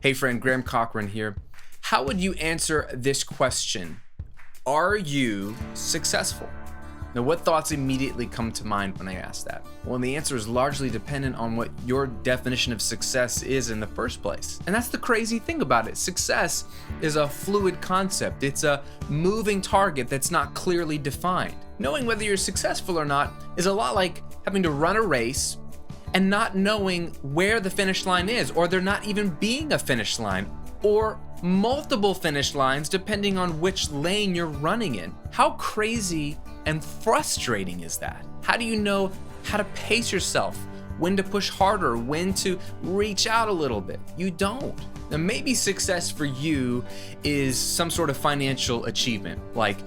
Hey friend, Graham Cochrane here. How would you answer this question? Are you successful? Now, what thoughts immediately come to mind when I ask that? Well, the answer is largely dependent on what your definition of success is in the first place. And that's the crazy thing about it. Success is a fluid concept. It's a moving target that's not clearly defined. Knowing whether you're successful or not is a lot like having to run a race and not knowing where the finish line is, or there not even being a finish line, or multiple finish lines depending on which lane you're running in. How crazy and frustrating is that? How do you know how to pace yourself, when to push harder, when to reach out a little bit? You don't. Now, maybe success for you is some sort of financial achievement, like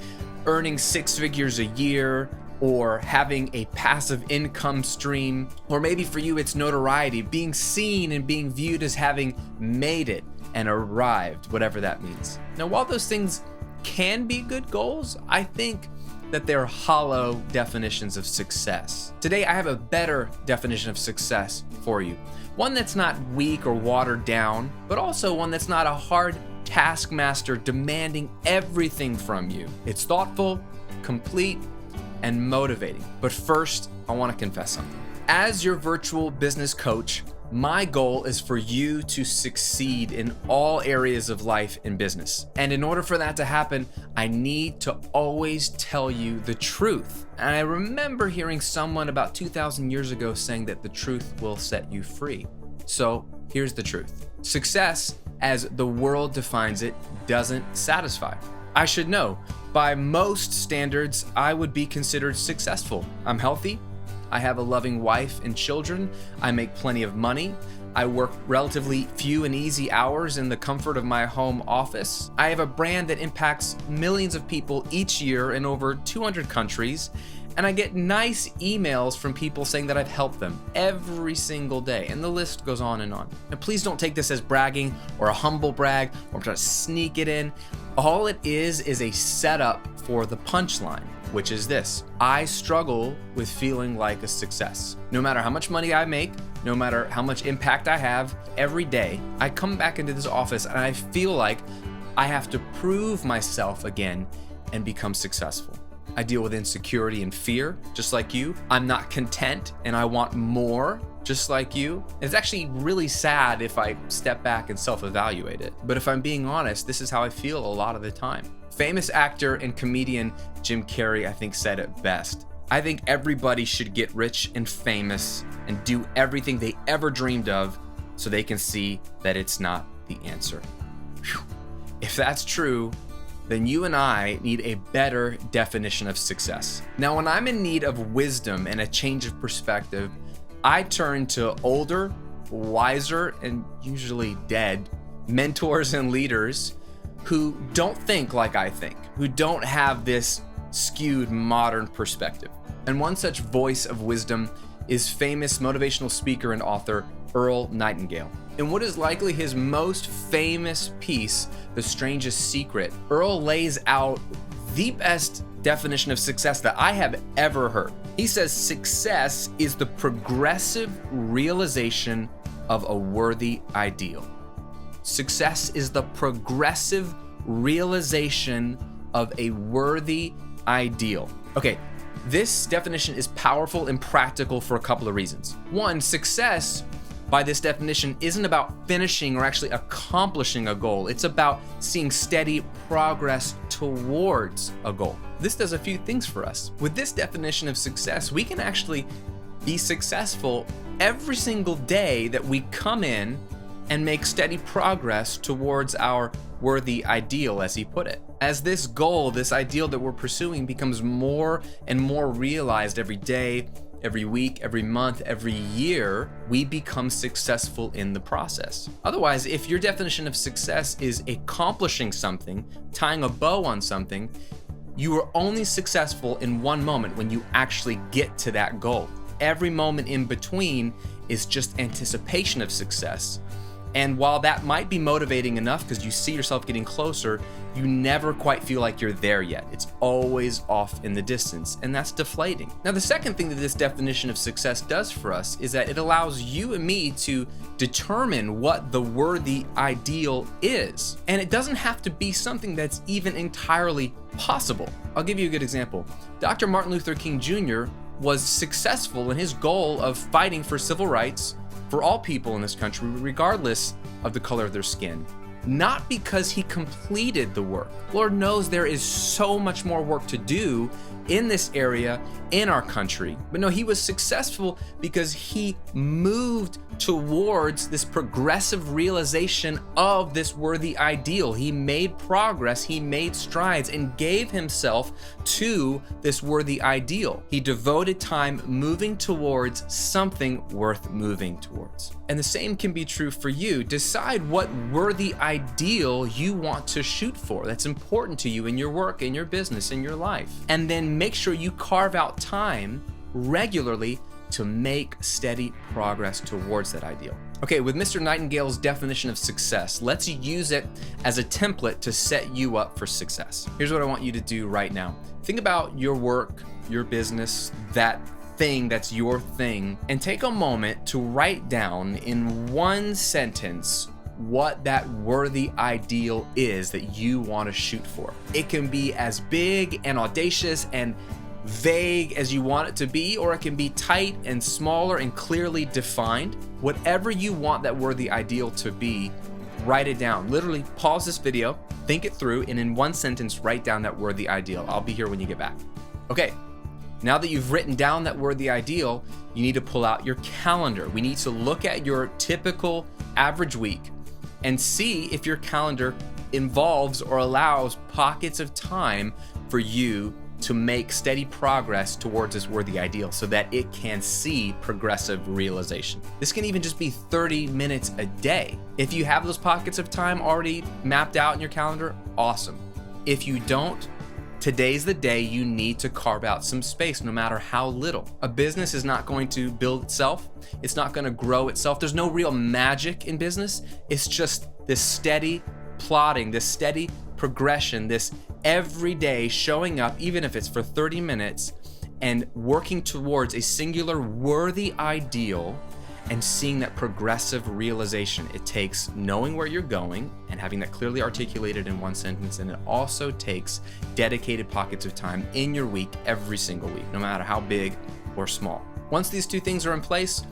earning 6 figures a year, or having a passive income stream, or maybe for you it's notoriety, being seen and being viewed as having made it and arrived, whatever that means. Now, while those things can be good goals, I think that they're hollow definitions of success. Today, I have a better definition of success for you. One that's not weak or watered down, but also one that's not a hard taskmaster demanding everything from you. It's thoughtful, complete, and motivating. But first, I want to confess something. As your virtual business coach, my goal is for you to succeed in all areas of life and business. And in order for that to happen, I need to always tell you the truth. And I remember hearing someone about 2,000 years ago saying that the truth will set you free. So here's the truth. Success, as the world defines it, doesn't satisfy. I should know. By most standards, I would be considered successful. I'm healthy. I have a loving wife and children. I make plenty of money. I work relatively few and easy hours in the comfort of my home office. I have a brand that impacts millions of people each year in over 200 countries. And I get nice emails from people saying that I've helped them every single day. And the list goes on and on. And please don't take this as bragging or a humble brag or trying to sneak it in. All it is a setup for the punchline, which is this. I struggle with feeling like a success. No matter how much money I make, no matter how much impact I have, every day I come back into this office and I feel like I have to prove myself again and become successful. I deal with insecurity and fear, just like you. I'm not content and I want more, just like you. It's actually really sad if I step back and self-evaluate it. But if I'm being honest, this is how I feel a lot of the time. Famous actor and comedian Jim Carrey, I think, said it best. I think everybody should get rich and famous and do everything they ever dreamed of so they can see that it's not the answer. Whew. If that's true, then you and I need a better definition of success. Now, when I'm in need of wisdom and a change of perspective, I turn to older, wiser, and usually dead mentors and leaders who don't think like I think, who don't have this skewed modern perspective. And one such voice of wisdom is famous motivational speaker and author Earl Nightingale. In what is likely his most famous piece, The Strangest Secret, Earl lays out the best definition of success that I have ever heard. He says success is the progressive realization of a worthy ideal. Success is the progressive realization of a worthy ideal. Okay, this definition is powerful and practical for a couple of reasons. One, success by this definition isn't about finishing or actually accomplishing a goal. It's about seeing steady progress towards a goal. This does a few things for us. With this definition of success, we can actually be successful every single day that we come in and make steady progress towards our worthy ideal, as he put it. As this goal, this ideal that we're pursuing becomes more and more realized every day, every week, every month, every year, we become successful in the process. Otherwise, if your definition of success is accomplishing something, tying a bow on something, you are only successful in one moment when you actually get to that goal. Every moment in between is just anticipation of success. And while that might be motivating enough because you see yourself getting closer, you never quite feel like you're there yet. It's always off in the distance, and that's deflating. Now, the second thing that this definition of success does for us is that it allows you and me to determine what the worthy ideal is. And it doesn't have to be something that's even entirely possible. I'll give you a good example. Dr. Martin Luther King Jr. was successful in his goal of fighting for civil rights for all people in this country, regardless of the color of their skin. Not because he completed the work. Lord knows there is so much more work to do in this area in our country. But no, he was successful because he moved towards this progressive realization of this worthy ideal. He made progress, he made strides, and gave himself to this worthy ideal. He devoted time moving towards something worth moving towards. And the same can be true for you. Decide what worthy ideal you want to shoot for that's important to you in your work, in your business, in your life. And then make sure you carve out time regularly to make steady progress towards that ideal. Okay, with Mr. Nightingale's definition of success, let's use it as a template to set you up for success. Here's what I want you to do right now. Think about your work, your business, that thing that's your thing, and take a moment to write down in one sentence what that worthy ideal is that you want to shoot for. It can be as big and audacious and vague as you want it to be, or it can be tight and smaller and clearly defined. Whatever you want that worthy ideal to be, write it down. Literally pause this video, think it through, and in one sentence, write down that worthy ideal. I'll be here when you get back. Okay, now that you've written down that worthy ideal, you need to pull out your calendar. We need to look at your typical average week and see if your calendar involves or allows pockets of time for you to make steady progress towards this worthy ideal so that it can see progressive realization. This can even just be 30 minutes a day. If you have those pockets of time already mapped out in your calendar, awesome. If you don't, today's the day you need to carve out some space, no matter how little. A business is not going to build itself. It's not going to grow itself. There's no real magic in business. It's just this steady plodding, this steady progression, this every day showing up, even if it's for 30 minutes, and working towards a singular worthy ideal and seeing that progressive realization. It takes knowing where you're going and having that clearly articulated in one sentence, and it also takes dedicated pockets of time in your week every single week, no matter how big or small. Once these two things are in place,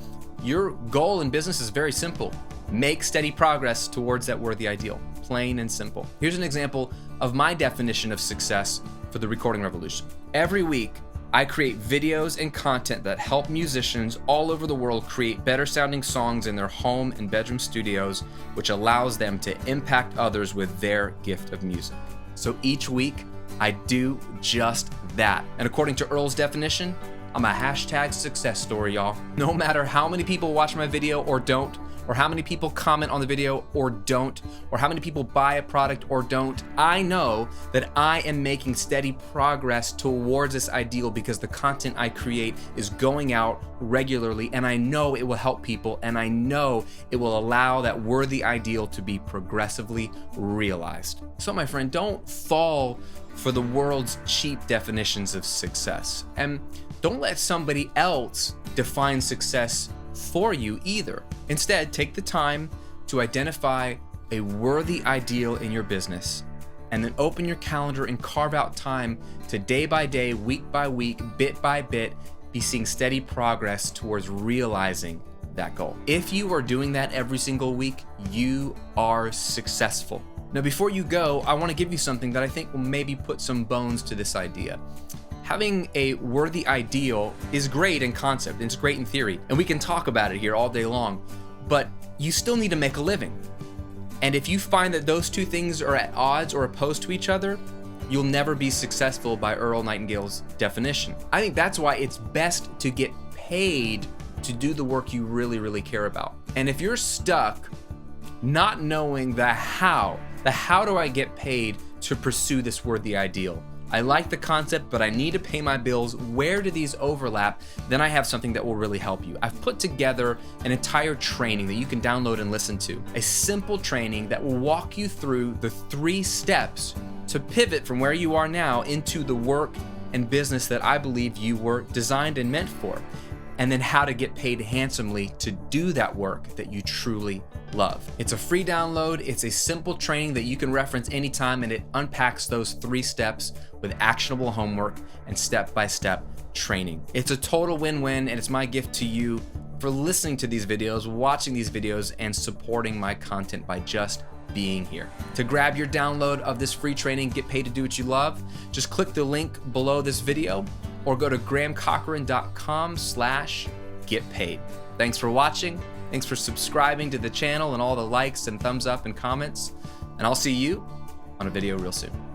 your goal in business is very simple. Make steady progress towards that worthy ideal. Plain and simple. Here's an example of my definition of success for the recording revolution. Every week, I create videos and content that help musicians all over the world create better sounding songs in their home and bedroom studios, which allows them to impact others with their gift of music. So each week, I do just that. And according to Earl's definition, I'm a hashtag success story, y'all. No matter how many people watch my video or don't, or how many people comment on the video or don't, or how many people buy a product or don't, I know that I am making steady progress towards this ideal because the content I create is going out regularly, and I know it will help people, and I know it will allow that worthy ideal to be progressively realized. So my friend, don't fall for the world's cheap definitions of success, and don't let somebody else define success for you either. Instead, take the time to identify a worthy ideal in your business, and then open your calendar and carve out time to day by day, week by week, bit by bit, be seeing steady progress towards realizing that goal. If you are doing that every single week, you are successful. Now, before you go, I want to give you something that I think will maybe put some bones to this idea. Having a worthy ideal is great in concept, it's great in theory, and we can talk about it here all day long, but you still need to make a living. And if you find that those two things are at odds or opposed to each other, you'll never be successful by Earl Nightingale's definition. I think that's why it's best to get paid to do the work you really, really care about. And if you're stuck not knowing the how do I get paid to pursue this worthy ideal, I like the concept, but I need to pay my bills. Where do these overlap? Then I have something that will really help you. I've put together an entire training that you can download and listen to. A simple training that will walk you through the 3 steps to pivot from where you are now into the work and business that I believe you were designed and meant for. And then how to get paid handsomely to do that work that you truly love. It's a free download. It's a simple training that you can reference anytime, and it unpacks those 3 steps with actionable homework and step-by-step training. It's a total win-win, and it's my gift to you for listening to these videos, watching these videos, and supporting my content by just being here. To grab your download of this free training, Get Paid to Do What You Love, just click the link below this video or go to grahamcochrane.com/getpaid. Thanks for watching. Thanks for subscribing to the channel and all the likes and thumbs up and comments. And I'll see you on a video real soon.